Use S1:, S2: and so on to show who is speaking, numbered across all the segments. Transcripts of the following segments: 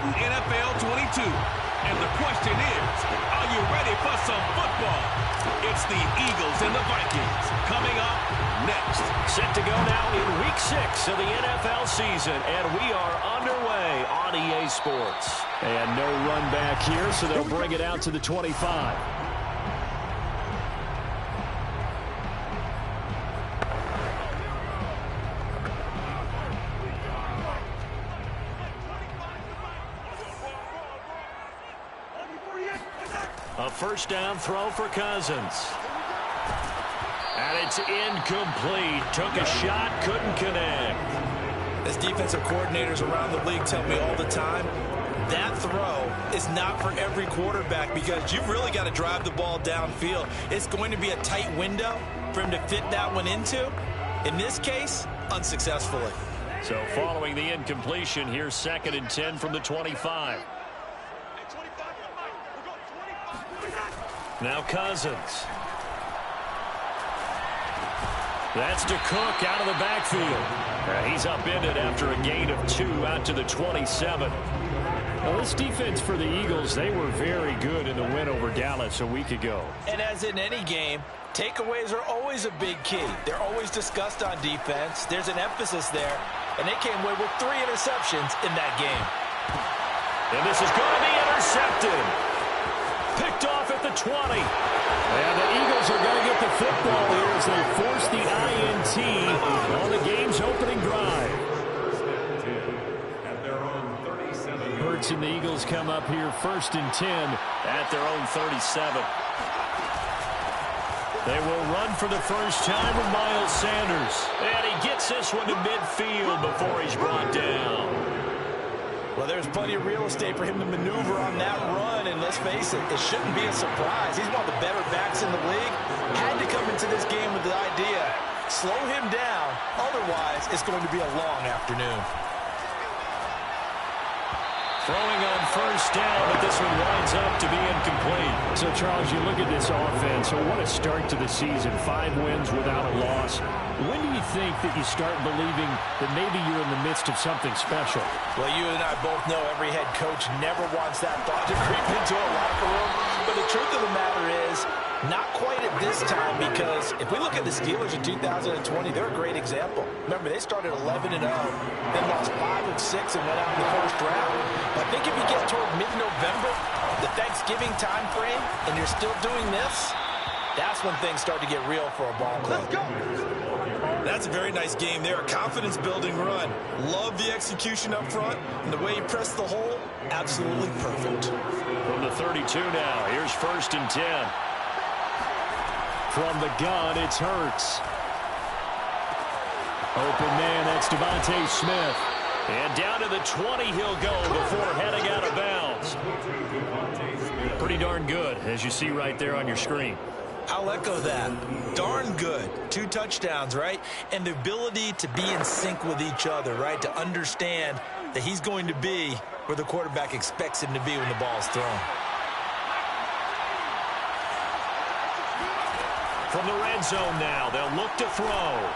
S1: Madden NFL 22. And the question is, are you ready for some football? It's the Eagles and the Vikings coming up next.
S2: Set to go now in Week 6 of the NFL season, and we are underway on EA Sports. And no run back here, so they'll bring it out to the 25. A first down throw for Cousins. And it's incomplete. Took a shot, couldn't connect.
S3: As defensive coordinators around the league tell me all the time, that throw is not for every quarterback because you've really got to drive the ball downfield. It's going to be a tight window for him to fit that one into. In this case, unsuccessfully.
S2: So following the incompletion, here's 2nd and 10 from the 25. Now Cousins. That's to Cook out of the backfield. He's upended after a gain of 2 out to the 27. Well, this defense for the Eagles, they were very good in the win over Dallas a week ago.
S3: And as in any game, takeaways are always a big key. They're always discussed on defense. There's an emphasis there. And they came away with 3 interceptions in that game.
S2: And this is going to be intercepted. Picked off at the 20. And the Eagles are going to get the football here as they force the INT on the game's opening drive. Hurts and the Eagles come up here 1st and 10 at their own 37. They will run for the first time with Miles Sanders. And he gets this one to midfield before he's brought down.
S3: Well, there's plenty of real estate for him to maneuver on that run, and let's face it, it shouldn't be a surprise. He's one of the better backs in the league. Had to come into this game with the idea, slow him down, otherwise it's going to be a long afternoon.
S2: Throwing on first down, but this one winds up to be incomplete. So, Charles, you look at this offense, so what a start to the season. 5 wins without a loss. When do you think that you start believing that maybe you're in the midst of something special?
S3: Well, you and I both know every head coach never wants that thought to creep into a locker room. But the truth of the matter is, not quite at this time, because if we look at the Steelers in 2020, they're a great example. Remember, they started 11-0, then lost 5 of 6 and went out in the first round. But I think if you get toward mid-November, the Thanksgiving time frame, and you're still doing this, that's when things start to get real for a ball club. Let's go. That's a very nice game there, a confidence-building run. Love the execution up front, and the way he pressed the hole, absolutely perfect.
S2: From the 32 now, here's 1st and 10. From the gun, it's Hurts. Open man, that's Devontae Smith. And down to the 20 he'll go before heading out of bounds. Pretty darn good, as you see right there on your screen.
S3: I'll echo that. Darn good. 2 touchdowns, right? And the ability to be in sync with each other, right? To understand that he's going to be where the quarterback expects him to be when the ball's thrown.
S2: From the red zone now, they'll look to throw.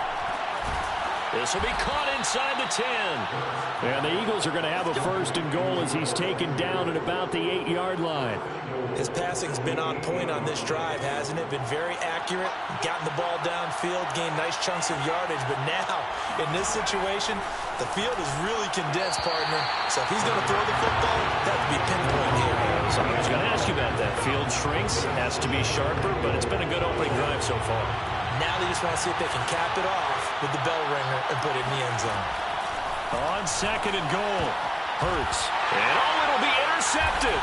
S2: This will be caught inside the 10. And the Eagles are going to have a 1st and goal as he's taken down at about the 8-yard line.
S3: His passing's been on point on this drive, hasn't it? Been very accurate, gotten the ball downfield, gained nice chunks of yardage. But now, in this situation, the field is really condensed, partner. So if he's going to throw the football, that would be pinpoint here.
S2: So I was going to ask you about that. Field shrinks, has to be sharper, but it's been a good opening drive so far.
S3: Now they just want to see if they can cap it off with the bell ringer and put it in the end zone.
S2: On 2nd and goal, Hurts. And it'll be intercepted.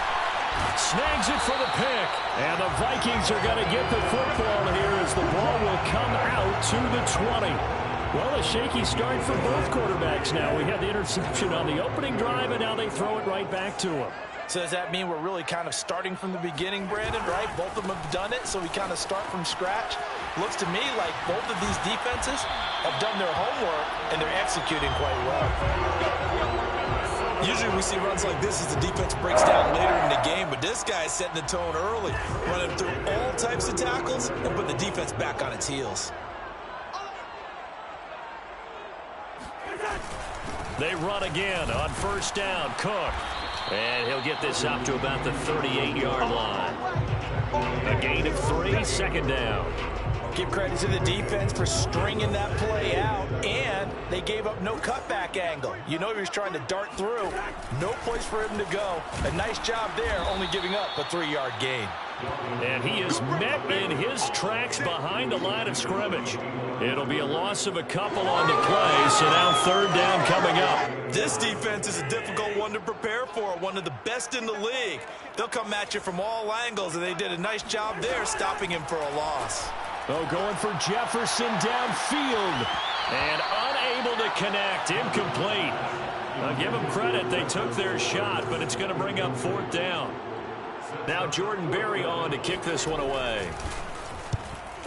S2: Snags it for the pick. And the Vikings are going to get the football here as the ball will come out to the 20. Well, a shaky start for both quarterbacks now. We had the interception on the opening drive, and now they throw it right back to him.
S3: So does that mean we're really kind of starting from the beginning, Brandon, right? Both of them have done it, so we kind of start from scratch. Looks to me like both of these defenses have done their homework, and they're executing quite well. Usually we see runs like this as the defense breaks down later in the game, but this guy is setting the tone early, running through all types of tackles and putting the defense back on its heels.
S2: They run again on 1st down. Cook. And he'll get this up to about the 38-yard line. A gain of 3, second down.
S3: Give credit to the defense for stringing that play out, and they gave up no cutback angle. You know he was trying to dart through. No place for him to go. A nice job there, only giving up a 3-yard gain.
S2: And he is met in his tracks behind the line of scrimmage. It'll be a loss of a couple on the play, so now third down coming up.
S3: This defense is a difficult one to prepare for, one of the best in the league. They'll come at you from all angles, and they did a nice job there stopping him for a loss.
S2: Oh, going for Jefferson downfield. And unable to connect. Incomplete. I'll give them credit. They took their shot, but it's going to bring up fourth down. Now Jordan Berry on to kick this one away.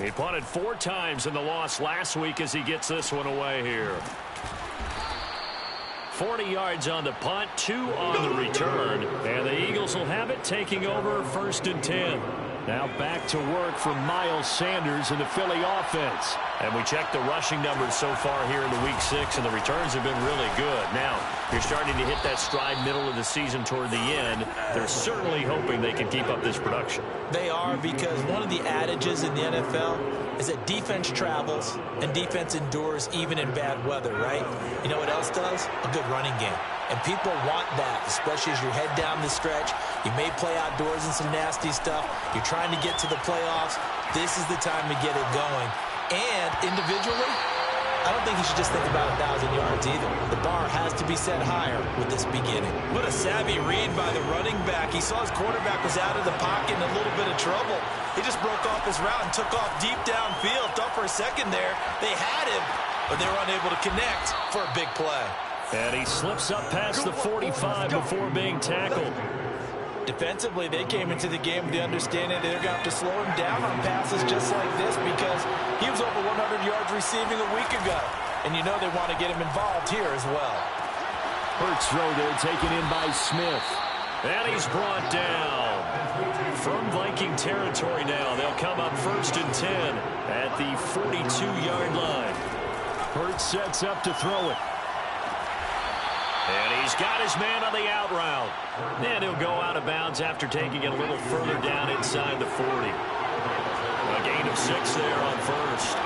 S2: He punted 4 times in the loss last week as he gets this one away here. 40 yards on the punt, 2 on the return. And the Eagles will have it, taking over 1st and 10. Now back to work for Miles Sanders in the Philly offense. And we check the rushing numbers so far here into Week 6, and the returns have been really good. Now, you're starting to hit that stride middle of the season toward the end. They're certainly hoping they can keep up this production.
S3: They are, because one of the adages in the NFL is that defense travels and defense endures even in bad weather, right? You know what else does? A good running game. And people want that, especially as you head down the stretch. You may play outdoors in some nasty stuff. You're trying to get to the playoffs. This is the time to get it going. And individually, I don't think you should just think about 1,000 yards either. The bar has to be set higher with this beginning. What a savvy read by the running back. He saw his quarterback was out of the pocket in a little bit of trouble. He just broke off his route and took off deep downfield. Thought for a second there they had him, but they were unable to connect for a big play.
S2: And he slips up past the 45 before being tackled.
S3: Defensively, they came into the game with the understanding they're going to have to slow him down on passes just like this, because he was over 100 yards receiving a week ago. And you know they want to get him involved here as well.
S2: Hurts throw there, taken in by Smith. And he's brought down. From Viking territory now, they'll come up 1st and 10 at the 42-yard line. Hurts sets up to throw it. And he's got his man on the out route. And he'll go out of bounds after taking it a little further down inside the 40. A gain of 6 there on 1st.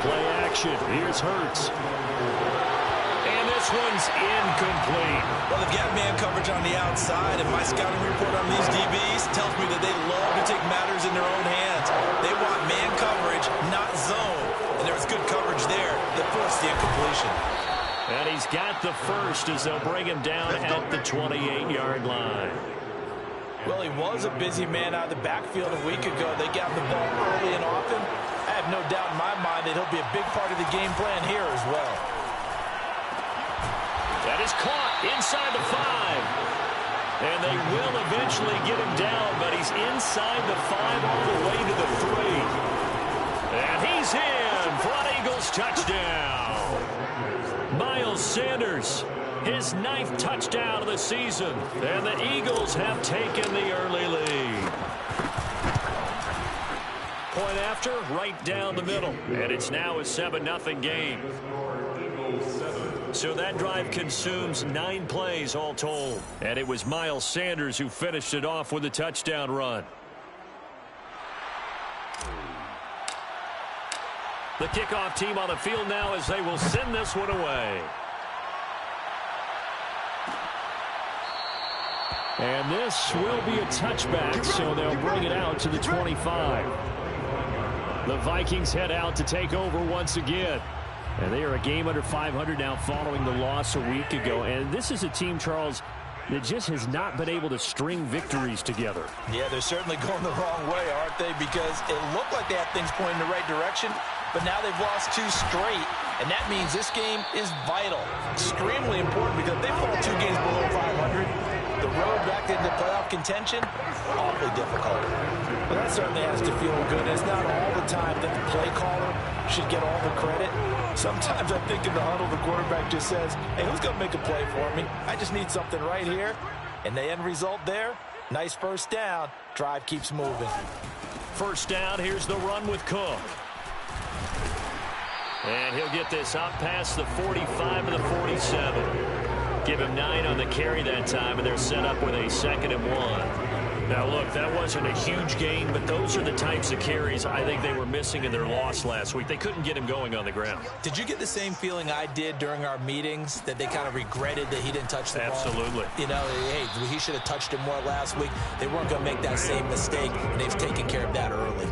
S2: Play action. Here's Hurts. And this one's incomplete.
S3: Well, they've got man coverage on the outside, and my scouting report on these DBs tells me that they love to take matters in their own hands. They want man coverage, not zone. And there was good coverage there that forced the incompletion.
S2: And he's got the first as they'll bring him down at the 28-yard line.
S3: Well, he was a busy man out of the backfield a week ago. They got the ball early and often. I have no doubt in my mind that he'll be a big part of the game plan here as well.
S2: That is caught inside the 5. And they will eventually get him down, but he's inside the 5 all the way to the 3. And he's in for an Eagles touchdown. Miles Sanders, his 9th touchdown of the season, and the Eagles have taken the early lead. Point after, right down the middle, and it's now a 7-0 game. So that drive consumes 9 plays all told, and it was Miles Sanders who finished it off with a touchdown run. The kickoff team on the field now as they will send this one away. And this will be a touchback, so they'll bring it out to the 25. The Vikings head out to take over once again. And they are a game under 500 now following the loss a week ago. And this is a team, Charles, that just has not been able to string victories together.
S3: Yeah, they're certainly going the wrong way, aren't they? Because it looked like they had things pointing in the right direction, but now they've lost 2 straight. And that means this game is vital, extremely important, because if they fall 2 games below 500, the road back into playoff contention, awfully difficult. But that certainly has to feel good. It's not all the time that the play caller should get all the credit. Sometimes I think in the huddle, the quarterback just says, hey, who's going to make a play for me? I just need something right here. And the end result there, nice first down. Drive keeps moving.
S2: First down, here's the run with Cook. And he'll get this up past the 45 to the 47. Give him 9 on the carry that time, and they're set up with a 2nd and 1. Now, look, that wasn't a huge gain, but those are the types of carries I think they were missing in their loss last week. They couldn't get him going on the ground.
S3: Did you get the same feeling I did during our meetings, that they kind of regretted that he didn't touch the ball?
S2: Absolutely.
S3: You know, hey, he should have touched it more last week. They weren't going to make that same mistake, and they've taken care of that early.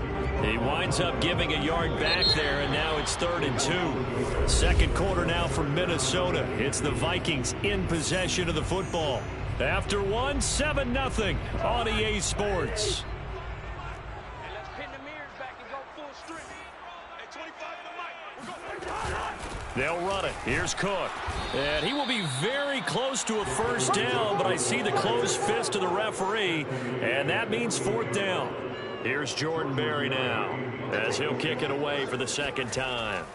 S2: He winds up giving a yard back there, and now it's 3rd and 2. Second quarter now from Minnesota. It's the Vikings in possession of the football. After 1, 7-0 on EA Sports. They'll run it. Here's Cook. And he will be very close to a first down, but I see the closed fist of the referee, and that means 4th down. Here's Jordan Berry now, as he'll kick it away for the 2nd time.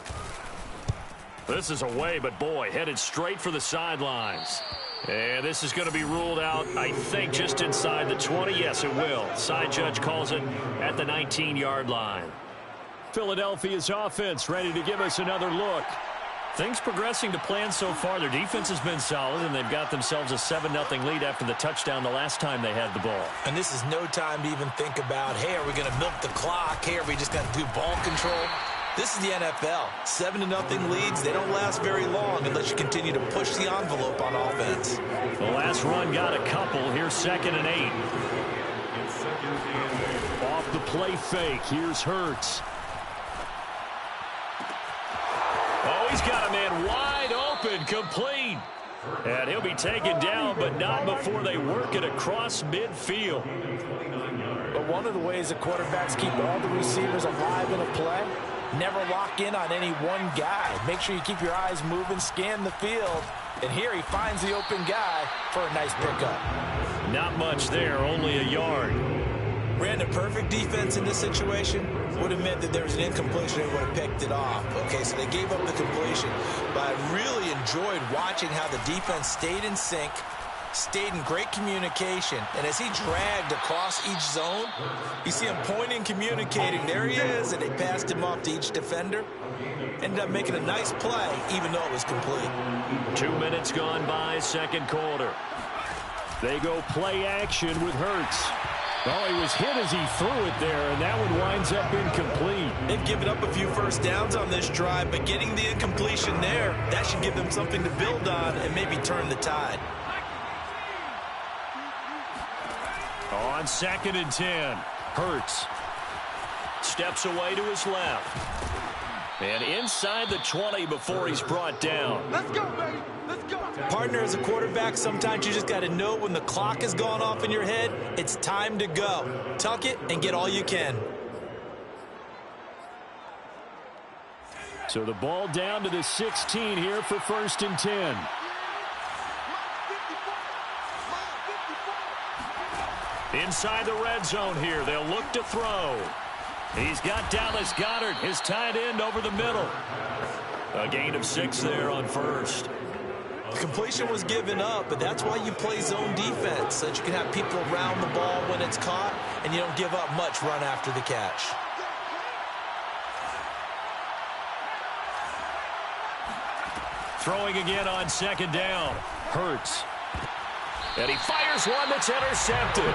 S2: This is away, but boy, headed straight for the sidelines. And this is going to be ruled out, I think, just inside the 20. Yes, it will. Side judge calls it at the 19-yard line. Philadelphia's offense ready to give us another look. Things progressing to plan so far. Their defense has been solid, and they've got themselves a 7-0 lead after the touchdown the last time they had the ball.
S3: And this is no time to even think about, hey, are we going to milk the clock? Hey, are we just going to do ball control? This is the NFL. 7-0 leads, they don't last very long unless you continue to push the envelope on offense.
S2: The last run got a couple. Here's 2nd and 8. Off the play fake. Here's Hurts. Oh, he's got a man wide open, complete. And he'll be taken down, but not before they work it across midfield.
S3: But one of the ways the quarterbacks keep all the receivers alive in a play, never lock in on any one guy. Make sure you keep your eyes moving, scan the field. And here he finds the open guy for a nice pickup.
S2: Not much there, only a yard.
S3: Brandon, perfect defense in this situation would have meant that there was an incompletion and would have picked it off. Okay, so they gave up the completion. But I really enjoyed watching how the defense stayed in sync, stayed in great communication, and as he dragged across each zone, you see him pointing, communicating. There he is, and they passed him off to each defender. Ended up making a nice play, even though it was complete.
S2: 2 minutes gone by, 2nd quarter. They go play action with Hurts. Oh, he was hit as he threw it there, and that one winds up incomplete.
S3: They've given up a few first downs on this drive, but getting the incompletion there, that should give them something to build on and maybe turn the tide.
S2: On 2nd and 10, Hurts steps away to his left. And inside the 20 before he's brought down.
S3: Let's go, baby. Let's go. Partner, as a quarterback, sometimes you just got to know when the clock has gone off in your head, it's time to go. Tuck it and get all you can.
S2: So the ball down to the 16 here for 1st and 10. Inside the red zone here, they'll look to throw. He's got Dallas Goedert, his tight end, over the middle. A gain of 6 there on 1st.
S3: Completion was given up, but that's why you play zone defense, so that you can have people around the ball when it's caught, and you don't give up much run after the catch.
S2: Throwing again on 2nd down. Hurts. And he fires one that's intercepted.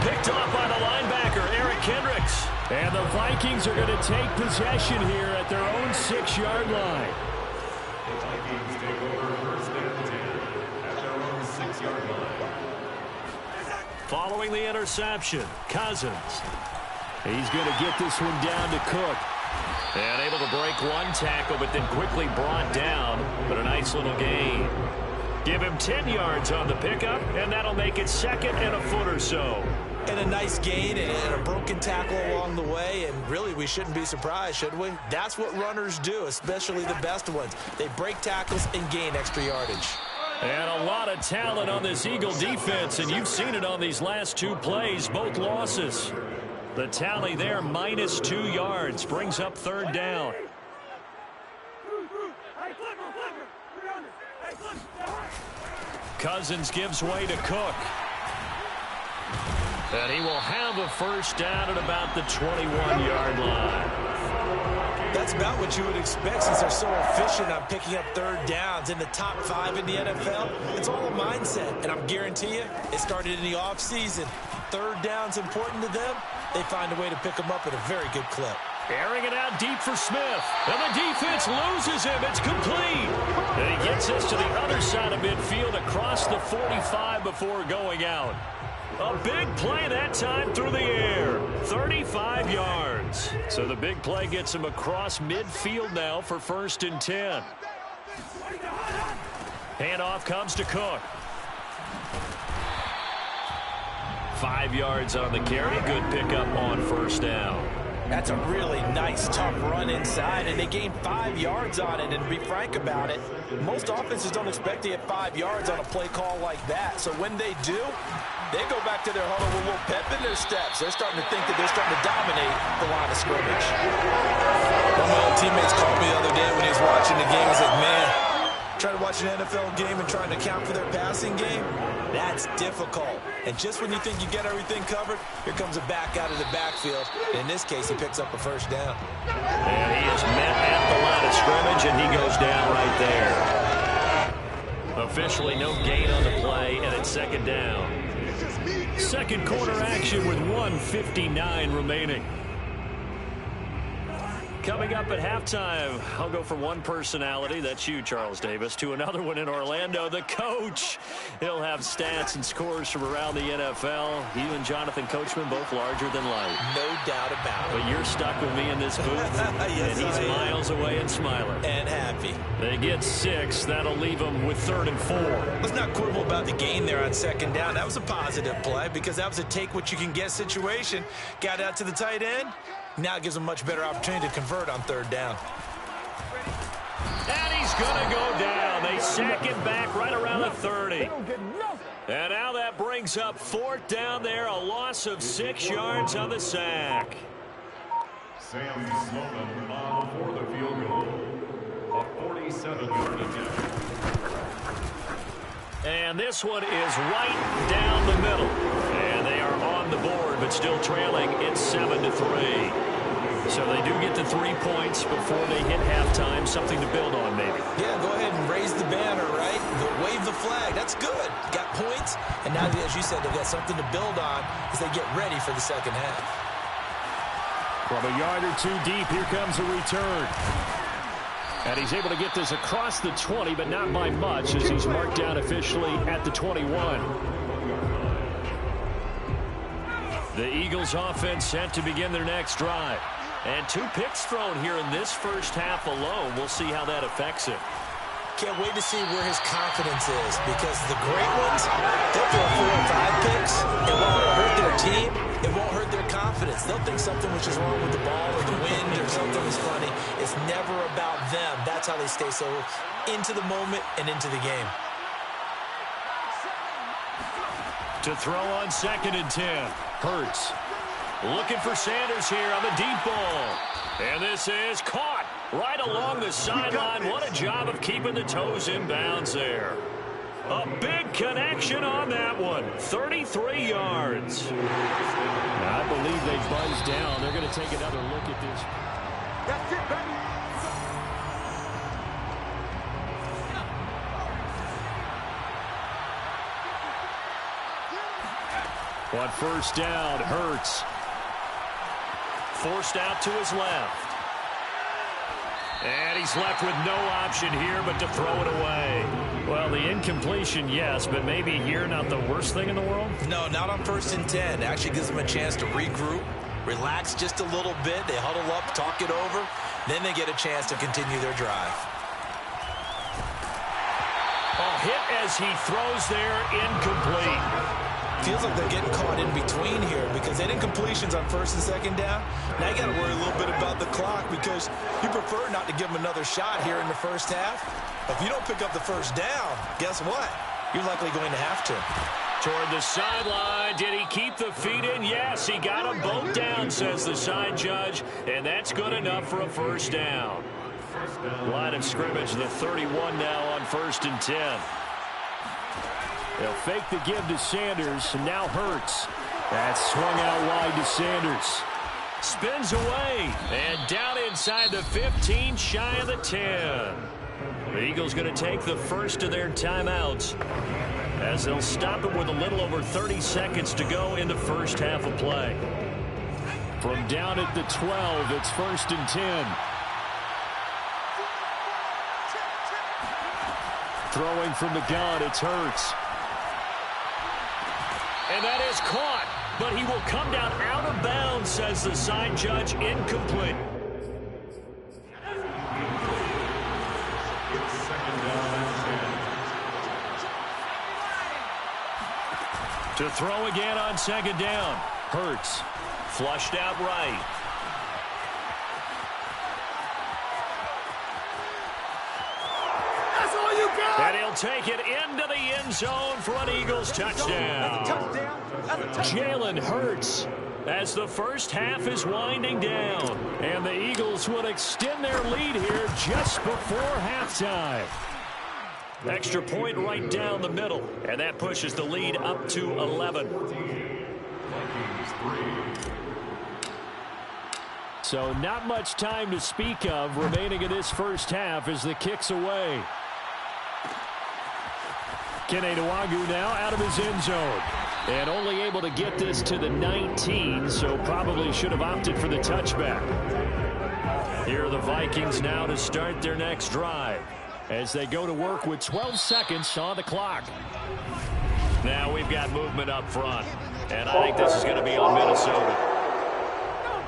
S2: Picked off by the linebacker, Eric Kendricks. And the Vikings are going to take possession here at their own 6-yard line. Following the interception, Cousins. He's going to get this one down to Cook. And able to break one tackle, but then quickly brought down. But a nice little gain. Give him 10 yards on the pickup, and that'll make it 2nd and a foot or so.
S3: And a nice gain and a broken tackle along the way, and really we shouldn't be surprised, should we? That's what runners do, especially the best ones. They break tackles and gain extra yardage.
S2: And a lot of talent on this Eagle defense, and you've seen it on these last 2 plays, both losses. The tally there, minus 2 yards, brings up 3rd down. Cousins gives way to Cook. And he will have a first down at about the 21-yard line.
S3: That's about what you would expect since they're so efficient on picking up third downs. In the top 5 in the NFL, it's all a mindset. And I'm guarantee you, it started in the offseason. Third down's important to them. They find a way to pick them up at a very good clip.
S2: Airing it out deep for Smith. And the defense loses him. It's complete. And he gets us to the other side of midfield across the 45 before going out. A big play that time through the air. 35 yards. So the big play gets him across midfield now for 1st and 10. Handoff comes to Cook. 5 yards on the carry. Good pickup on 1st down.
S3: That's a really nice, tough run inside, and they gained 5 yards on it. And to be frank about it, most offenses don't expect to get 5 yards on a play call like that. So when they do, they go back to their huddle with a little pep in their steps. They're starting to think that they're starting to dominate the line of scrimmage. One of my old teammates called me the other day when he was watching the game. He's like, man, trying to watch an NFL game and trying to account for their passing game, that's difficult. And just when you think you get everything covered, here comes a back out of the backfield. In this case, he picks up a first down.
S2: And he is met at the line of scrimmage, and he goes down right there. Officially no gain on the play, and it's 2nd down. Second quarter action with 1:59 remaining. Coming up at halftime, I'll go from one personality, that's you, Charles Davis, to another one in Orlando, the coach. He'll have stats and scores from around the NFL. You and Jonathan Coachman, both larger than life.
S3: No doubt about it.
S2: But you're stuck with me in this booth,
S3: yes,
S2: and he's miles away and smiling.
S3: And happy.
S2: They get 6. That'll leave them with 3rd and 4.
S3: Let's not quibble about the gain there on 2nd down. That was a positive play because that was a take-what-you-can-get situation. Got out to the tight end. Now it gives them a much better opportunity to convert on 3rd down.
S2: And he's going to go down. They sack him back right around the 30. And now that brings up 4th down there, a loss of 6 yards on the sack.
S4: Sam Sloman on for the field goal. A 47-yard attempt.
S2: And this one is right down the middle. And they are on the board, but still trailing. It's 7-3. So they do get the 3 points before they hit halftime. Something to build on, maybe.
S3: Yeah, go ahead and raise the banner, right? Wave the flag. That's good. Got points. And now, as you said, they've got something to build on as they get ready for the 2nd half.
S2: From a yard or 2 deep, here comes a return. And he's able to get this across the 20, but not by much as he's marked down officially at the 21. The Eagles offense set to begin their next drive. And 2 picks thrown here in this first half alone. We'll see how that affects it.
S3: Can't wait to see where his confidence is because the great ones, they'll throw 4 or 5 picks. It won't hurt their team. It won't hurt their confidence. They'll think something was just wrong with the ball or the wind or something was funny. It's never about them. That's how they stay so into the moment and into the game.
S2: To throw on 2nd and 10. Hurts. Looking for Sanders here on the deep ball. And this is caught right along the sideline. What a job of keeping the toes in bounds there. A big connection on that one. 33 yards. Now, I believe they buzzed down. They're going to take another look at this.
S5: That's it, baby.
S2: On 1st down, Hurts. Forced out to his left. And he's left with no option here but to throw it away. Well, the incompletion, yes, but maybe here not the worst thing in the world?
S3: No, not on 1st and 10. It actually gives them a chance to regroup, relax just a little bit. They huddle up, talk it over. Then they get a chance to continue their drive.
S2: A hit as he throws there, incomplete.
S3: Feels like they're getting caught in between here because they didn't completions on 1st and 2nd down. Now you got to worry a little bit about the clock because you prefer not to give them another shot here in the first half. If you don't pick up the 1st down, guess what? You're likely going to have to.
S2: Toward the sideline. Did he keep the feet in? Yes, he got them both down, says the side judge, and that's good enough for a 1st down. Line of scrimmage, the 31 now on 1st and 10. They'll fake the give to Sanders, and now Hurts. That's swung out wide to Sanders. Spins away, and down inside the 15, shy of the 10. The Eagles going to take the first of their timeouts as they'll stop it with a little over 30 seconds to go in the first half of play. From down at the 12, it's 1st and 10. Throwing from the gun, it's Hurts. And that is caught, but he will come down out of bounds, says the side judge, incomplete. To throw again on 2nd down. Hurts flushed out right.
S5: That's all you got.
S2: And he'll take it into the end zone for an Eagles touchdown.
S5: Touchdown. That's a touchdown.
S2: Jalen Hurts as the first half is winding down. And the Eagles will extend their lead here just before halftime. Extra point right down the middle. And that pushes the lead up to 11. So not much time to speak of remaining in this first half as the kick's away. Kene Nwagu now out of his end zone. And only able to get this to the 19, so probably should have opted for the touchback. Here are the Vikings now to start their next drive as they go to work with 12 seconds on the clock. Now we've got movement up front, and I think this is going to be on Minnesota.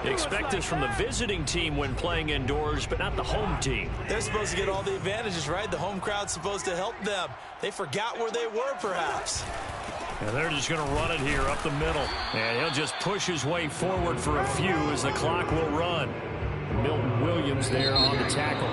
S2: Expect this from the visiting team when playing indoors, but not the home team.
S3: They're supposed to get all the advantages, right? The home crowd's supposed to help them. They forgot where they were, perhaps.
S2: And they're just going to run it here up the middle. And he'll just push his way forward for a few as the clock will run. Milton Williams there on the tackle.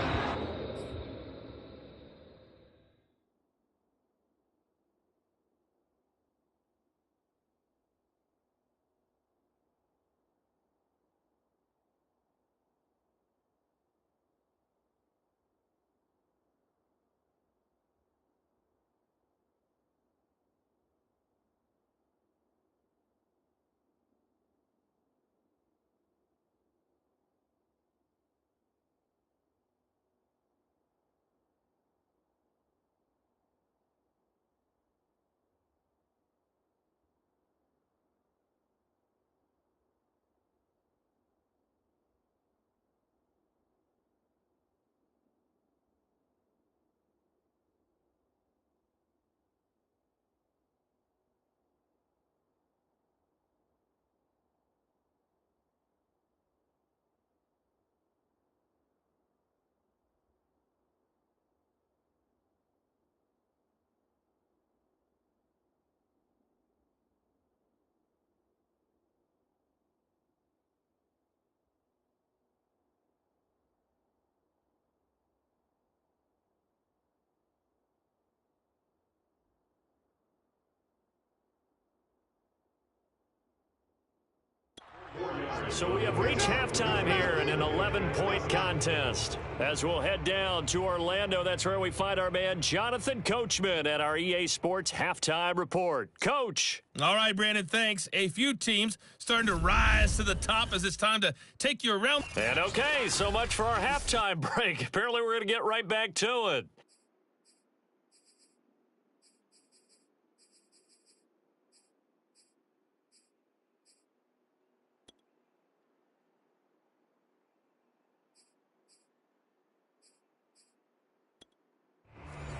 S2: So we have reached halftime here in an 11-point contest. As we'll head down to Orlando, that's where we find our man Jonathan Coachman at our EA Sports Halftime Report. Coach.
S6: All right, Brandon, thanks. A few teams starting to rise to the top as it's time to take you around.
S2: And okay, so much for our halftime break. Apparently we're going to get right back to it.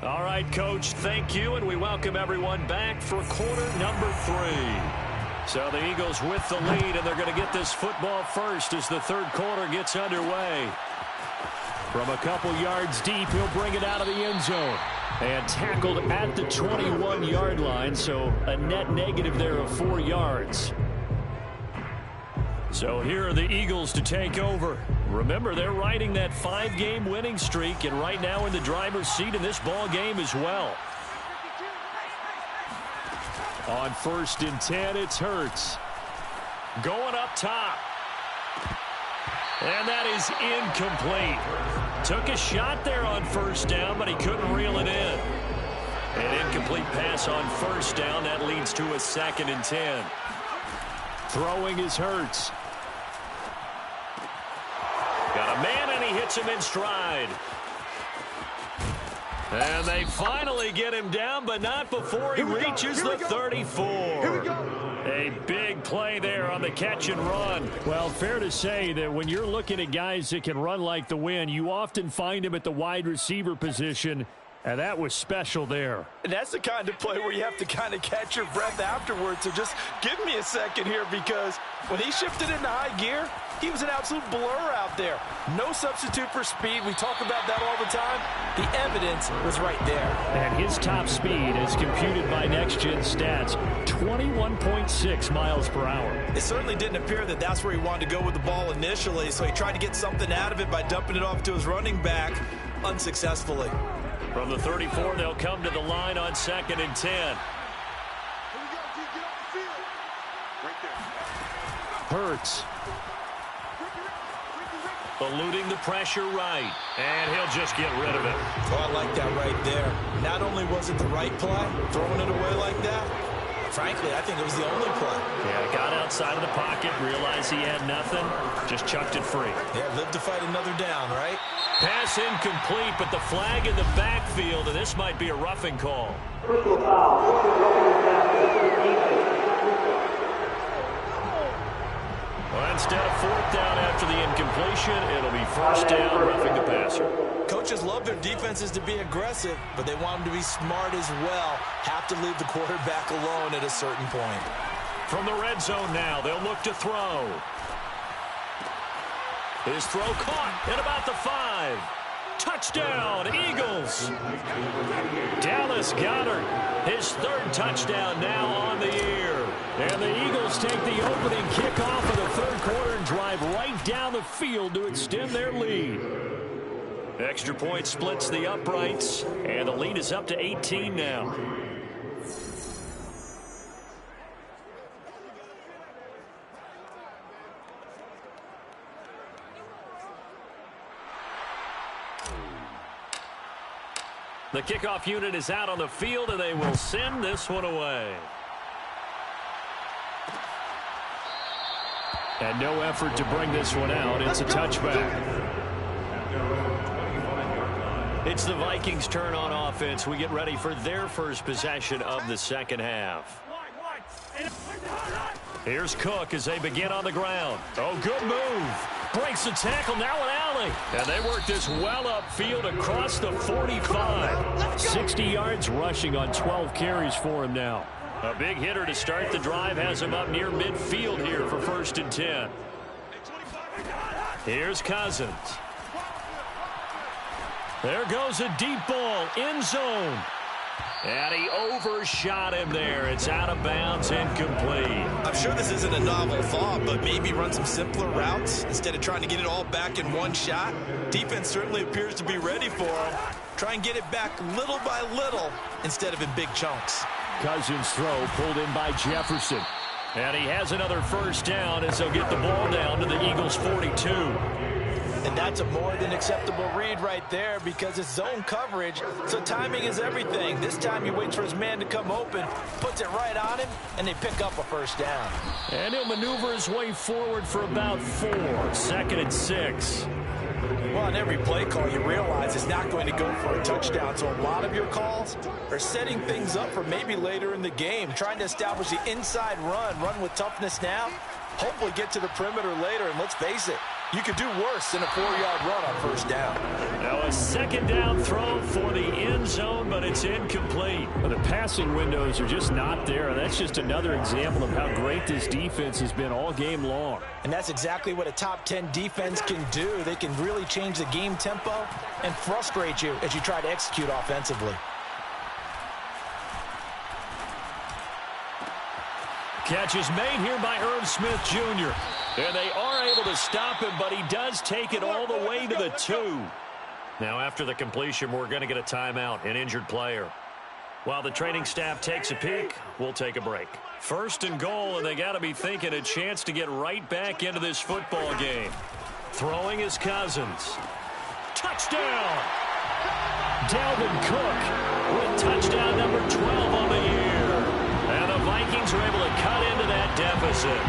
S2: All right, Coach, thank you, and we welcome everyone back for quarter number 3. So the Eagles with the lead, and they're going to get this football first as the third quarter gets underway. From a couple yards deep, he'll bring it out of the end zone. And tackled at the 21-yard line, so a net negative there of 4 yards. So here are the Eagles to take over. Remember, they're riding that 5-game winning streak, and right now in the driver's seat in this ball game as well. On 1st and 10, it's Hurts. Going up top. And that is incomplete. Took a shot there on 1st down, but he couldn't reel it in. An incomplete pass on 1st down. That leads to a 2nd and 10. Throwing is Hurts. Got a man, and he hits him in stride. And they finally get him down, but not before he reaches the 34. A big play there on the catch and run. Well, fair to say that when you're looking at guys that can run like the wind, you often find them at the wide receiver position, and that was special there.
S3: And that's the kind of play where you have to kind of catch your breath afterwards. So just give me a second here, because when he shifted into high gear, he was an absolute blur out there. No substitute for speed. We talk about that all the time. The evidence was right there.
S2: And his top speed, as computed by Next Gen Stats, 21.6 miles per hour.
S3: It certainly didn't appear that that's where he wanted to go with the ball initially, so he tried to get something out of it by dumping it off to his running back unsuccessfully.
S2: From the 34, they'll come to the line on 2nd and 10. Hurts. Eluding the pressure right. And he'll just get rid of it.
S3: Oh, I like that right there. Not only was it the right play, throwing it away like that, frankly, I think it was the only play.
S2: Yeah, got outside of the pocket, realized he had nothing, just chucked it free.
S3: Yeah, lived to fight another down, right?
S2: Pass incomplete, but the flag in the backfield, and this might be a roughing call. Well, instead of 4th down after the incompletion, it'll be 1st down, roughing the passer.
S3: Coaches love their defenses to be aggressive, but they want them to be smart as well. Have to leave the quarterback alone at a certain point.
S2: From the red zone now, they'll look to throw. His throw caught at about the 5. Touchdown, Eagles. Dallas Goedert, his 3rd touchdown now on the year. And the Eagles take the opening kickoff of the 3rd quarter and drive right down the field to extend their lead. Extra point splits the uprights, and the lead is up to 18 now. The kickoff unit is out on the field, and they will send this one away. And no effort to bring this one out. It's a touchback. It's the Vikings' turn on offense. We get ready for their first possession of the second half. Here's Cook as they begin on the ground. Oh, good move. Breaks the tackle, now an alley. And they work this well upfield across the 45. 60 yards rushing on 12 carries for him now. A big hitter to start the drive has him up near midfield here for 1st and 10. Here's Cousins. There goes a deep ball, end zone. And he overshot him there. It's out of bounds, incomplete.
S3: I'm sure this isn't a novel thought, but maybe run some simpler routes instead of trying to get it all back in one shot. Defense certainly appears to be ready for him. Try and get it back little by little instead of in big chunks.
S2: Cousins' throw pulled in by Jefferson. And he has another 1st down as they'll get the ball down to the Eagles' 42.
S3: And that's a more than acceptable read right there, because it's zone coverage, so timing is everything. This time he waits for his man to come open, puts it right on him, and they pick up a 1st down.
S2: And he'll maneuver his way forward for about 4. 2nd and 6.
S3: Well, on every play call, you realize it's not going to go for a touchdown, so a lot of your calls are setting things up for maybe later in the game, trying to establish the inside run with toughness now, hopefully get to the perimeter later, and let's face it, you could do worse than a 4-yard run on 1st down.
S2: Now a 2nd down throw for the end zone, but it's incomplete. Well, the passing windows are just not there. That's just another example of how great this defense has been all game long.
S3: And that's exactly what a top 10 defense can do. They can really change the game tempo and frustrate you as you try to execute offensively.
S2: Catch is made here by Irv Smith Jr. And they are able to stop him, but he does take it all the way to the 2. Now, after the completion, we're going to get a timeout, an injured player. While the training staff takes a peek, we'll take a break. 1st and goal, and they got to be thinking a chance to get right back into this football game. Throwing is Cousins. Touchdown! Dalvin Cook with touchdown number 12 on the year. And the Vikings are able to cut into that deficit.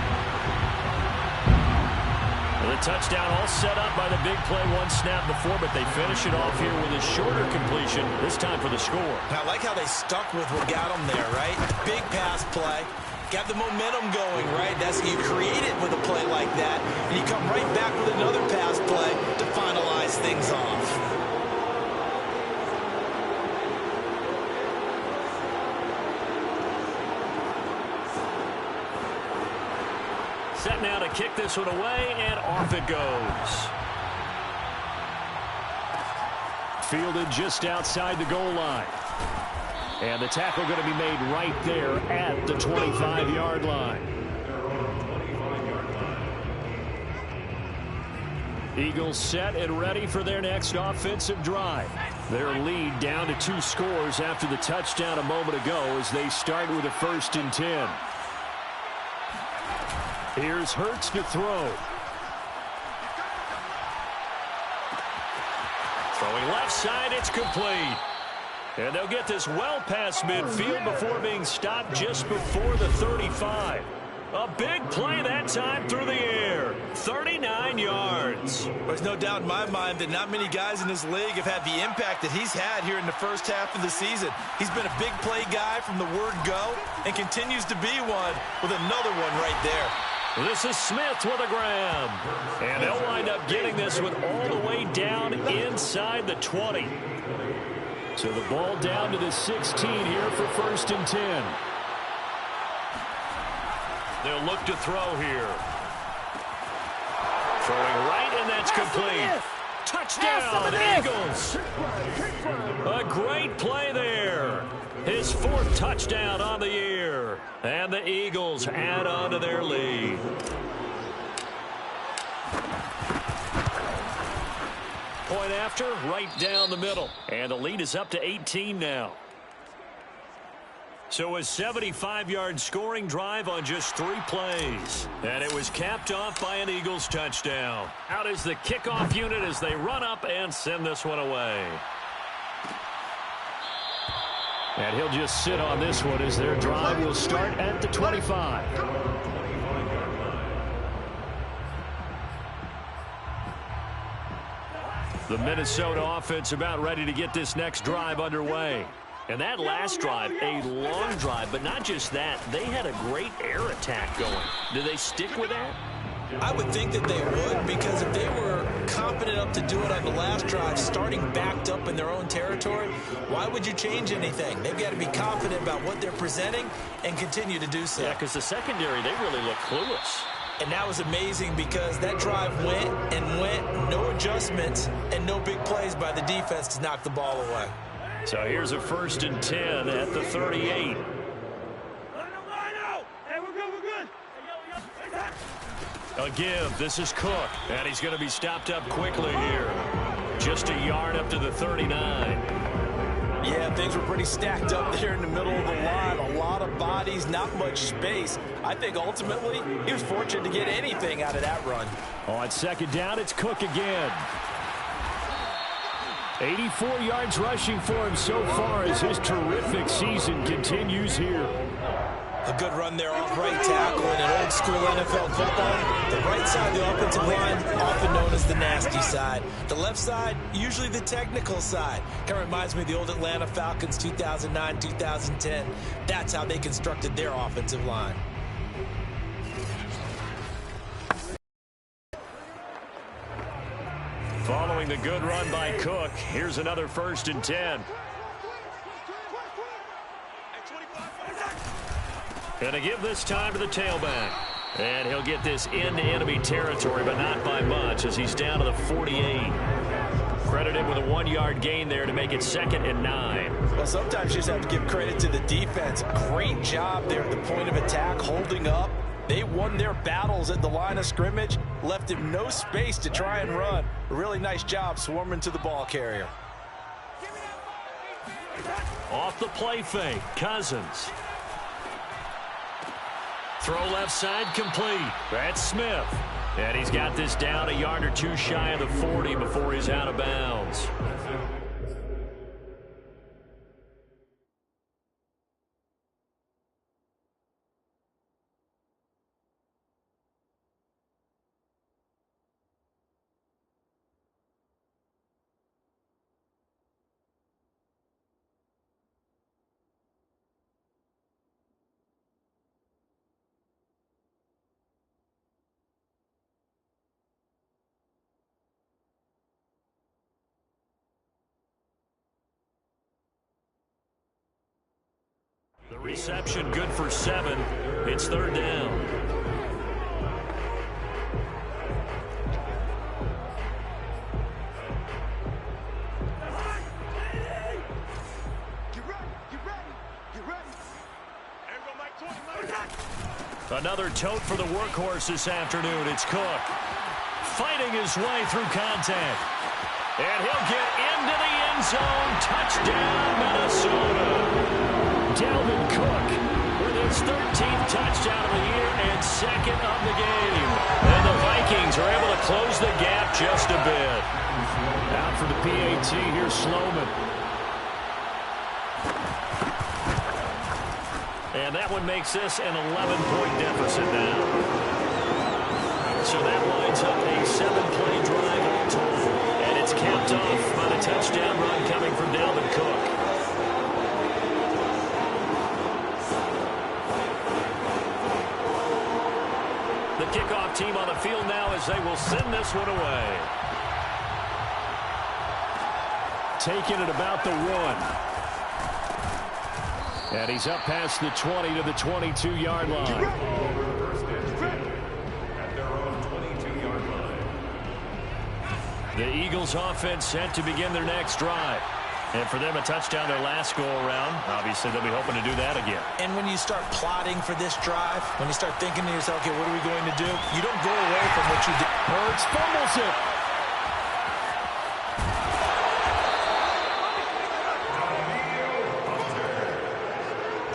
S2: The touchdown all set up by the big play one snap before, but they finish it off here with a shorter completion, this time for the score.
S3: I like how they stuck with what got them there, right? Big pass play. Got the momentum going, right? That's you create it with a play like that, and you come right back with another pass play to finalize things off.
S2: Set now to kick this one away, and off it goes. Fielded just outside the goal line. And the tackle going to be made right there at the 25-yard line. Eagles set and ready for their next offensive drive. Their lead down to 2 scores after the touchdown a moment ago as they start with a 1st and 10. Here's Hurts to throw. Throwing left side, it's complete. And they'll get this well past midfield before being stopped just before the 35. A big play that time through the air. 39 yards.
S3: There's no doubt in my mind that not many guys in this league have had the impact that he's had here in the first half of the season. He's been a big play guy from the word go and continues to be one with another one right there.
S2: This is Smith with a grab. And they'll wind up getting this one all the way down inside the 20. So the ball down to the 16 here for 1st and 10. They'll look to throw here. Throwing right, and that's complete. Touchdown, Eagles. A great play there. His 4th touchdown on the year. And the Eagles add on to their lead. Point after, right down the middle. And the lead is up to 18 now. So a 75-yard scoring drive on just 3 plays. And it was capped off by an Eagles touchdown. Out is the kickoff unit as they run up and send this one away. And he'll just sit on this one as their drive will start at the 25. The Minnesota offense about ready to get this next drive underway. And that last drive, a long drive, but not just that. They had a great air attack going. Do they stick with that?
S3: I would think that they would, because if they were confident enough to do it on the last drive, starting backed up in their own territory, why would you change anything? They've got to be confident about what they're presenting and continue to do so.
S2: Yeah, because the secondary, they really look clueless.
S3: And that was amazing because that drive went and went, no adjustments, and no big plays by the defense to knock the ball away.
S2: So here's a 1st and 10 at the 38. A give. This is Cook. And he's going to be stopped up quickly here. Just a yard up to the 39.
S3: Yeah, things were pretty stacked up there in the middle of the line. A lot of bodies, not much space. I think ultimately he was fortunate to get anything out of that run.
S2: On 2nd down, it's Cook again. 84 yards rushing for him so far as his terrific season continues here.
S3: A good run there off right tackle in an old school NFL football. The right side of the offensive line, often known as the nasty side. The left side, usually the technical side. Kind of reminds me of the old Atlanta Falcons 2009, 2010. That's how they constructed their offensive line.
S2: Following the good run by Cook, here's another 1st and 10. Gonna give this time to the tailback. And he'll get this into enemy territory, but not by much as he's down to the 48. Credited with a 1-yard gain there to make it 2nd and 9.
S3: Well, sometimes you just have to give credit to the defense. Great job there at the point of attack, holding up. They won their battles at the line of scrimmage, left him no space to try and run. A really nice job swarming to the ball carrier.
S2: Off the play fake, Cousins. Throw left side complete. That's Smith. And he's got this down a yard or 2 shy of the 40 before he's out of bounds. The reception good for 7. It's third down. Another tote for the workhorse this afternoon. It's Cook fighting his way through contact. And he'll get into the end zone. Touchdown, Minnesota. Dalvin Cook with his 13th touchdown of the year and second of the game. And the Vikings are able to close the gap just a bit. Out for the PAT, here's Sloman. And that one makes this an 11-point deficit now. So that winds up a 7-play drive all total. And it's capped off by the touchdown run coming from Dalvin Cook. The kickoff team on the field now as they will send this one away. Taking it about the 1. And he's up past the 20 to the 22-yard line.
S4: At their own 22-yard line.
S2: The Eagles offense set to begin their next drive. And for them, a touchdown their last go-around. Obviously, they'll be hoping to do that again.
S3: And when you start plotting for this drive, when you start thinking to yourself, okay, what are we going to do? You don't go away from what you did.
S2: Hurts fumbles it.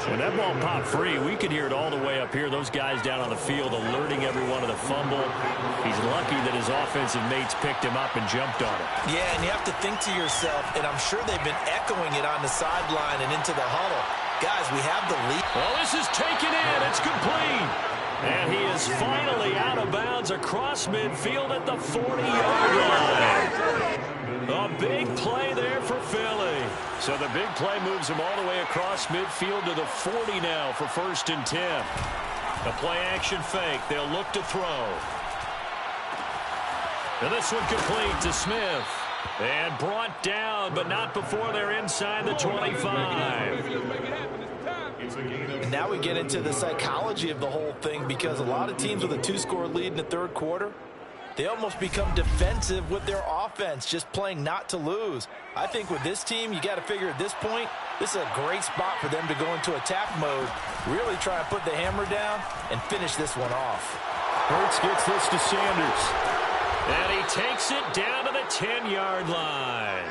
S2: When that ball popped free, we could hear it all the way up here. Those guys down on the field alerting everyone of the fumble. He's lucky that his offensive mates picked him up and jumped on it.
S3: Yeah, and you have to think to yourself, and I'm sure they've been echoing it on the sideline and into the huddle. Guys, we have the lead.
S2: Well, this is taken in. It's complete. And he is finally out of bounds across midfield at the 40-yard line. A big play there for Philly. So the big play moves him all the way across midfield to the 40 now for 1st and 10. A play-action fake. They'll look to throw. And this one complete to Smith. And brought down, but not before they're inside the 25.
S3: And now we get into the psychology of the whole thing, because a lot of teams with a 2-score lead in the third quarter, they almost become defensive with their offense, just playing not to lose. I think with this team, you got to figure at this point, this is a great spot for them to go into attack mode, really try and put the hammer down and finish this one off.
S2: Hurts gets this to Sanders. And he takes it down to the 10-yard line.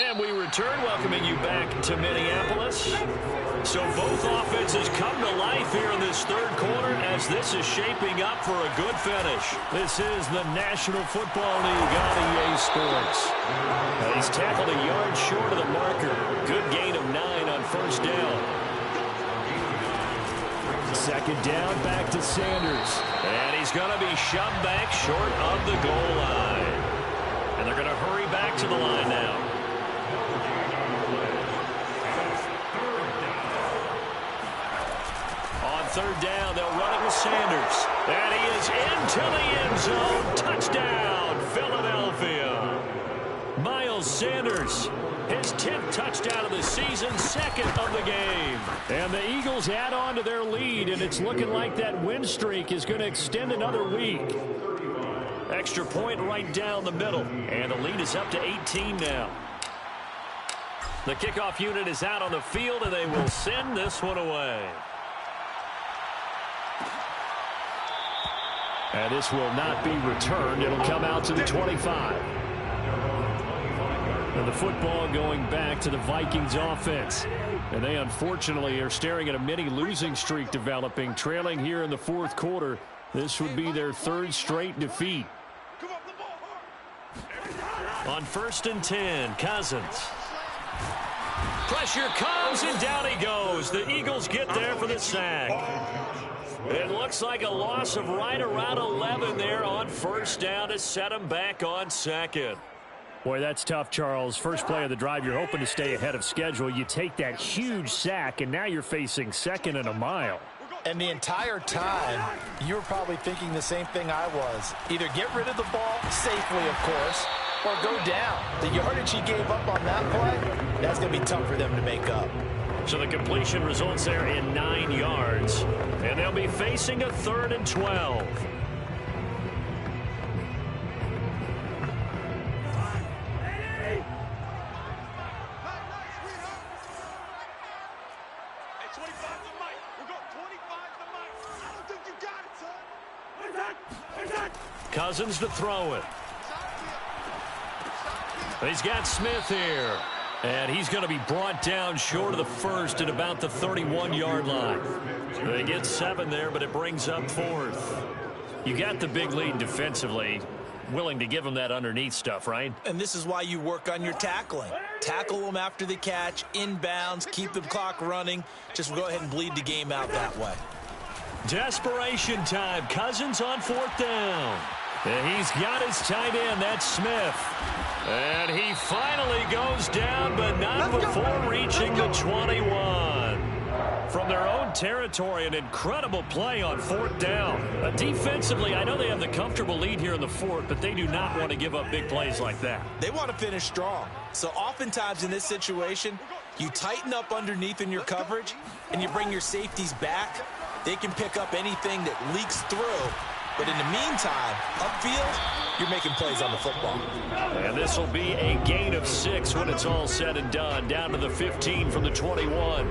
S2: And we return, welcoming you back to Minneapolis. So both offenses come to life here in this third quarter as this is shaping up for a good finish. This is the National Football League on EA Sports. He's tackled a yard short of the marker. Good gain of 9 on 1st down. 2nd down, back to Sanders. And he's going to be shoved back short of the goal line. And they're going to hurry back to the line now. On 3rd down, they'll run it with Sanders. And he is into the end zone. Touchdown, Philadelphia. Miles Sanders, his 10th touchdown of the season, 2nd of the game. And the Eagles add on to their lead, and it's looking like that win streak is going to extend another week. Extra point right down the middle, and the lead is up to 18 now. The kickoff unit is out on the field, and they will send this one away. And this will not be returned. It'll come out to the 25. And the football going back to the Vikings offense. And they unfortunately are staring at a mini losing streak developing, trailing here in the 4th quarter. This would be their 3rd straight defeat. On 1st and 10, Cousins. Pressure comes, and down he goes. The Eagles get there for the sack. It looks like a loss of right around 11 there on 1st down to set him back on 2nd. Boy, that's tough, Charles. First play of the drive, you're hoping to stay ahead of schedule. You take that huge sack, and now you're facing 2nd and a mile.
S3: And the entire time, you were probably thinking the same thing I was. Either get rid of the ball, safely, of course, or go down. The yardage he gave up on that play, that's going to be tough for them to make up.
S2: So the completion results there in 9 yards. And they'll be facing a 3rd and 12. Cousins to throw it. He's got Smith here. And he's going to be brought down short of the first at about the 31-yard line. They get 7 there, but it brings up 4th. You got the big lead defensively. Willing to give them that underneath stuff, right?
S3: And this is why you work on your tackling. Tackle them after the catch, inbounds, keep the clock running. Just go ahead and bleed the game out that way.
S2: Desperation time. Cousins on 4th down. And he's got his tight end. That's Smith. And he finally goes down, but not before reaching the 21. From their own territory, an incredible play on 4th down. Defensively, I know they have the comfortable lead here in the 4th, but they do not want to give up big plays like that.
S3: They want to finish strong. So oftentimes in this situation, you tighten up underneath in your coverage, and you bring your safeties back. They can pick up anything that leaks through. But in the meantime, upfield, you're making plays on the football.
S2: And this will be a gain of 6 when it's all said and done. Down to the 15 from the 21.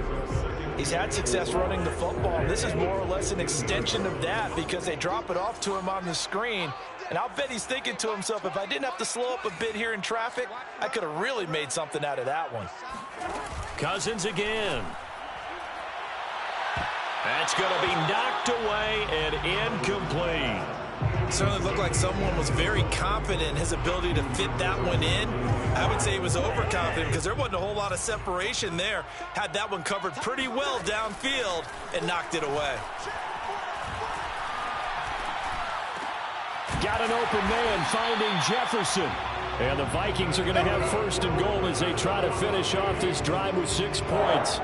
S3: He's had success running the football. And this is more or less an extension of that because they drop it off to him on the screen. And I'll bet he's thinking to himself, if I didn't have to slow up a bit here in traffic, I could have really made something out of that one.
S2: Cousins again. That's going to be knocked away and incomplete.
S3: Certainly looked like someone was very confident in his ability to fit that one in. I would say he was overconfident because there wasn't a whole lot of separation there. Had that one covered pretty well downfield and knocked it away.
S2: Got an open man finding Jefferson. And the Vikings are going to have 1st and goal as they try to finish off this drive with 6 points.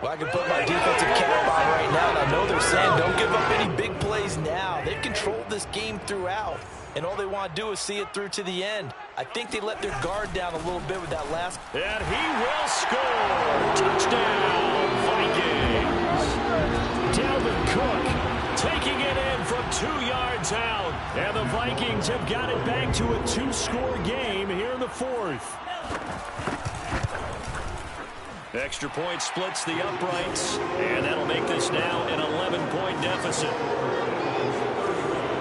S3: Well, I can put my defensive cap on right now, and I know they're saying don't give up any big plays now. They've controlled this game throughout, and all they want to do is see it through to the end. I think they let their guard down a little bit with that last.
S2: And he will score. Touchdown, Vikings. Dalvin Cook taking it in from 2 yards out. And the Vikings have got it back to a 2-score game here in the 4th. Extra point splits the uprights, and that'll make this now an 11-point deficit.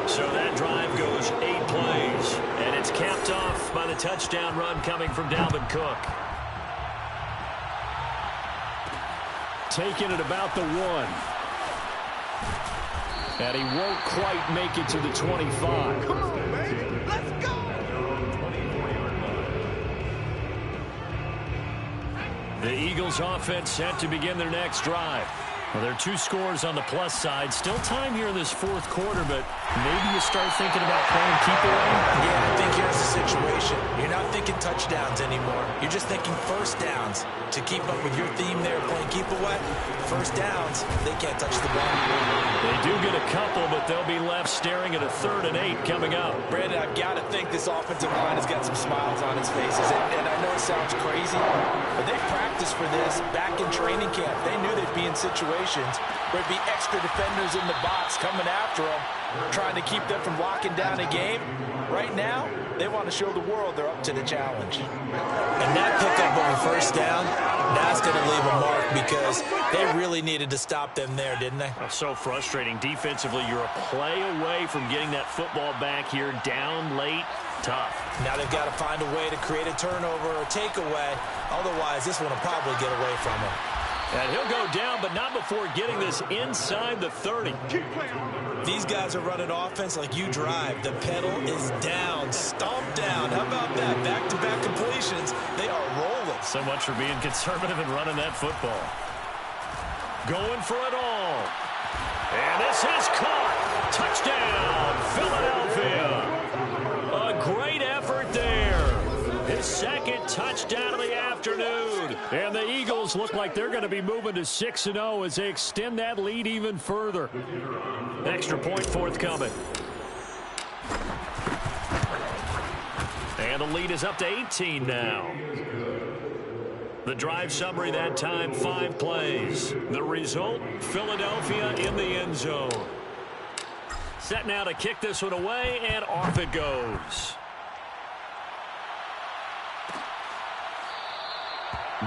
S2: So that drive goes 8 plays, and it's capped off by the touchdown run coming from Dalvin Cook. Taking it about the 1. And he won't quite make it to the 25.
S5: Come on, man. Let's go.
S2: The Eagles offense set to begin their next drive. Well, there are 2 scores on the plus side. Still time here in this 4th quarter, but maybe you start thinking about playing keep away.
S3: Yeah, I think here's the situation. You're not thinking touchdowns anymore. You're just thinking 1st downs. To keep up with your theme there, playing keep away, 1st downs, they can't touch the ball.
S2: They do get a couple, but they'll be left staring at a 3rd and 8 coming up.
S3: Brandon, I've got to think this offensive line has got some smiles on its faces. And I know it sounds crazy, but they practiced for this back in training camp. They knew they'd be in situations where it'd be extra defenders in the box coming after them, trying to keep them from locking down a game. Right now, they want to show the world they're up to the challenge. And that pickup on 1st down, that's going to leave a mark because they really needed to stop them there, didn't they?
S2: So frustrating. Defensively, you're a play away from getting that football back here down late. Tough.
S3: Now they've got to find a way to create a turnover or takeaway. Otherwise, this one will probably get away from him.
S2: And he'll go down, but not before getting this inside the 30.
S3: These guys are running offense like you drive. The pedal is down, stomped down. How about that? Back-to-back completions. They are rolling.
S2: So much for being conservative and running that football. Going for it all. And this is caught. Touchdown, Philadelphia. A great effort there. His 2nd touchdown of the afternoon. And the Eagles look like they're going to be moving to 6-0 as they extend that lead even further. Extra point forthcoming. And the lead is up to 18 now. The drive summary that time, 5 plays. The result, Philadelphia in the end zone. Set now to kick this one away, and off it goes.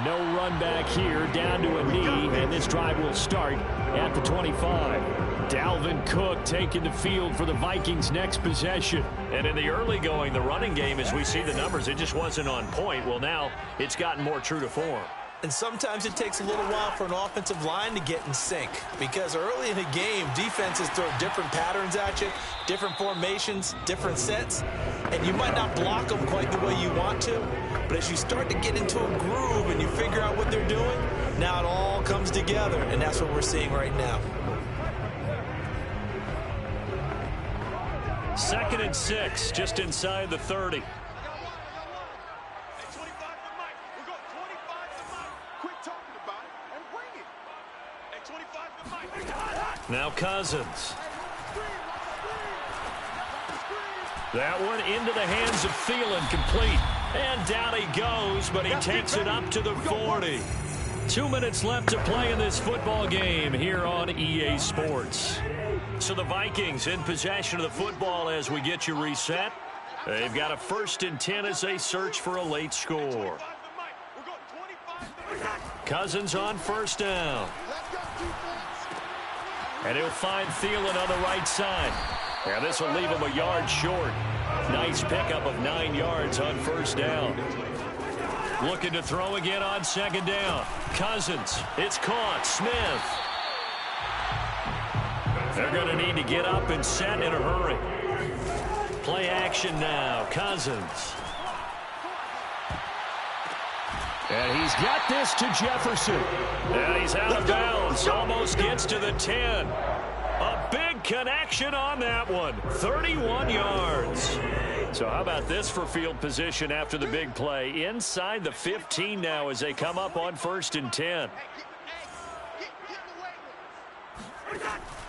S2: No run back here, down to a knee, and this drive will start at the 25. Dalvin Cook taking the field for the Vikings' next possession. And in the early going, the running game, as we see the numbers, it just wasn't on point. Well, now it's gotten more true to form.
S3: And sometimes it takes a little while for an offensive line to get in sync, because early in the game, defenses throw different patterns at you, different formations, different sets, and you might not block them quite the way you want to, but as you start to get into a groove and you figure out what they're doing, now it all comes together, and that's what we're seeing right now.
S2: 2nd and 6, just inside the 30. Now Cousins. That one into the hands of Thielen, complete. And down he goes, but he takes it up to the 40. 2 minutes left to play in this football game here on EA Sports. So the Vikings in possession of the football as we get you reset. They've got a 1st and 10 as they search for a late score. Cousins on 1st down. And he'll find Thielen on the right side. And this will leave him a yard short. Nice pickup of 9 yards on 1st down. Looking to throw again on 2nd down. Cousins. It's caught. Smith. They're going to need to get up and set in a hurry. Play action now. Cousins. And he's got this to Jefferson. And he's out of bounds. Almost gets to the 10. A big connection on that one. 31 yards. So how about this for field position after the big play? Inside the 15 now as they come up on 1st and 10.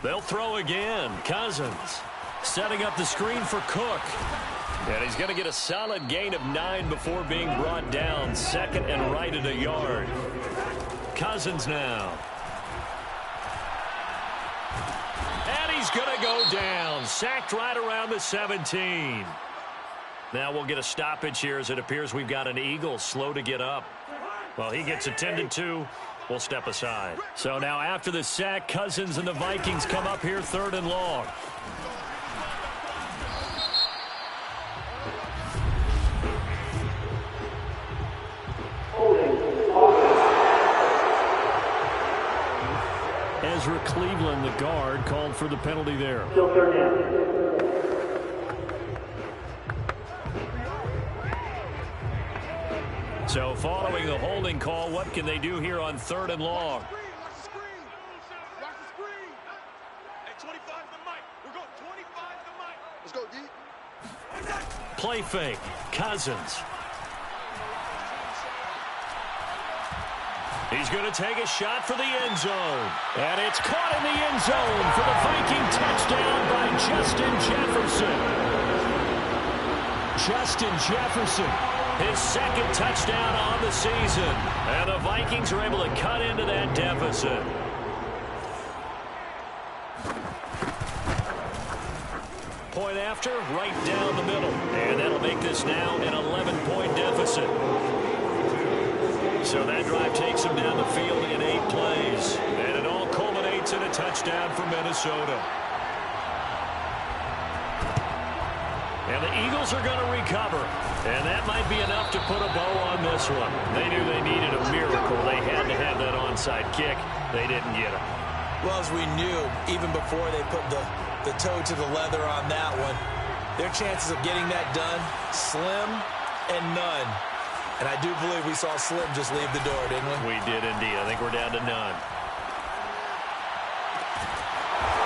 S2: They'll throw again. Cousins setting up the screen for Cook. And he's going to get a solid gain of 9 before being brought down. 2nd and right at a yard. Cousins now. And he's going to go down. Sacked right around the 17. Now we'll get a stoppage here as it appears we've got an Eagle slow to get up. Well, he gets attended to. We'll step aside. So now after the sack, Cousins and the Vikings come up here 3rd and long. Ezra Cleveland, the guard, called for the penalty there.
S7: Still 3rd down.
S2: So following the holding call, what can they do here on 3rd and long?
S5: Watch the screen. Watch the screen. Hey, 25 to Mike. We're going 25 to Mike. Let's go, D.
S2: Play fake. Cousins. He's going to take a shot for the end zone. And it's caught in the end zone for the Viking touchdown by Justin Jefferson. Justin Jefferson, his 2nd touchdown on the season. And the Vikings are able to cut into that deficit. Point after, right down the middle. And that'll make this now an 11-point deficit. So that drive takes him down the field in 8 plays. And it all culminates in a touchdown for Minnesota. And the Eagles are going to recover. And that might be enough to put a bow on this one. They knew they needed a miracle. They had to have that onside kick. They didn't get it.
S3: Well, as we knew, even before they put the toe to the leather on that one, their chances of getting that done, slim and none. And I do believe we saw Slim just leave the door, didn't we?
S2: We did indeed. I think we're down to none.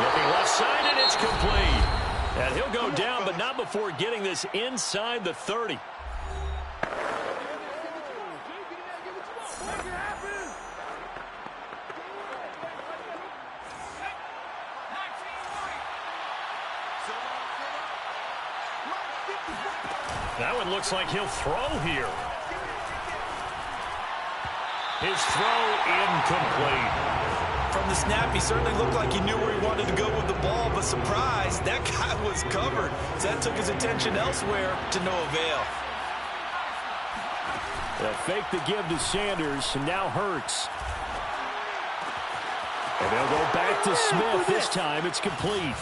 S2: Looking left side, and it's complete. And he'll go down, but not before getting this inside the 30. That one looks like he'll throw here. His throw incomplete.
S3: From the snap, he certainly looked like he knew where he wanted to go with the ball, but surprise, that guy was covered. So that took his attention elsewhere to no avail.
S2: They'll fake the give to Sanders, and now Hurts. And they'll go back to Smith. This time it's complete.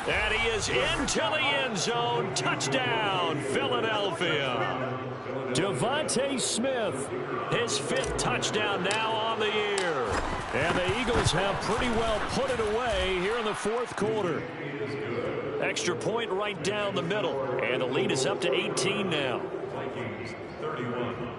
S2: And he is into the end zone. Touchdown, Philadelphia. Devontae Smith, his 5th touchdown now on the year. And the Eagles have pretty well put it away here in the 4th quarter. Extra point right down the middle. And the lead is up to 18 now.
S4: Vikings 31.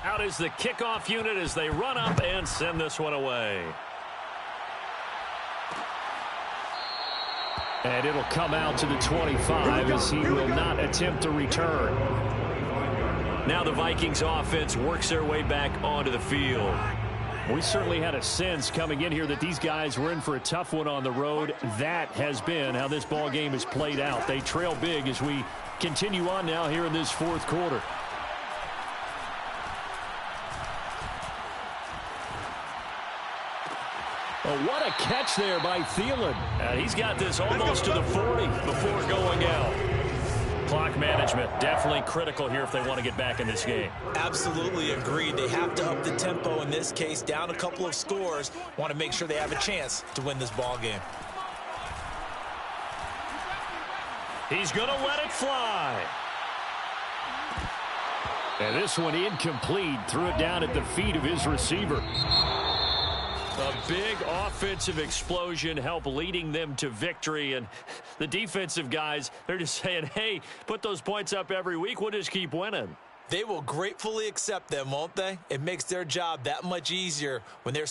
S2: Out is the kickoff unit as they run up and send this one away. And it'll come out to the 25 as he will not attempt to return. Now the Vikings offense works their way back onto the field. We certainly had a sense coming in here that these guys were in for a tough one on the road. That has been how this ball game has played out. They trail big as we continue on now here in this 4th quarter. Oh, what a catch there by Thielen. And he's got this almost to the 40 before going out. Clock management definitely critical here if they want to get back in this game.
S3: Absolutely agreed. They have to up the tempo in this case, down a couple of scores. Want to make sure they have a chance to win this ball game.
S2: He's going to let it fly. And this one incomplete. Threw it down at the feet of his receiver. A big offensive explosion helped leading them to victory. And the defensive guys, they're just saying, hey, put those points up every week. We'll just keep winning.
S3: They will gratefully accept them, won't they? It makes their job that much easier when they're...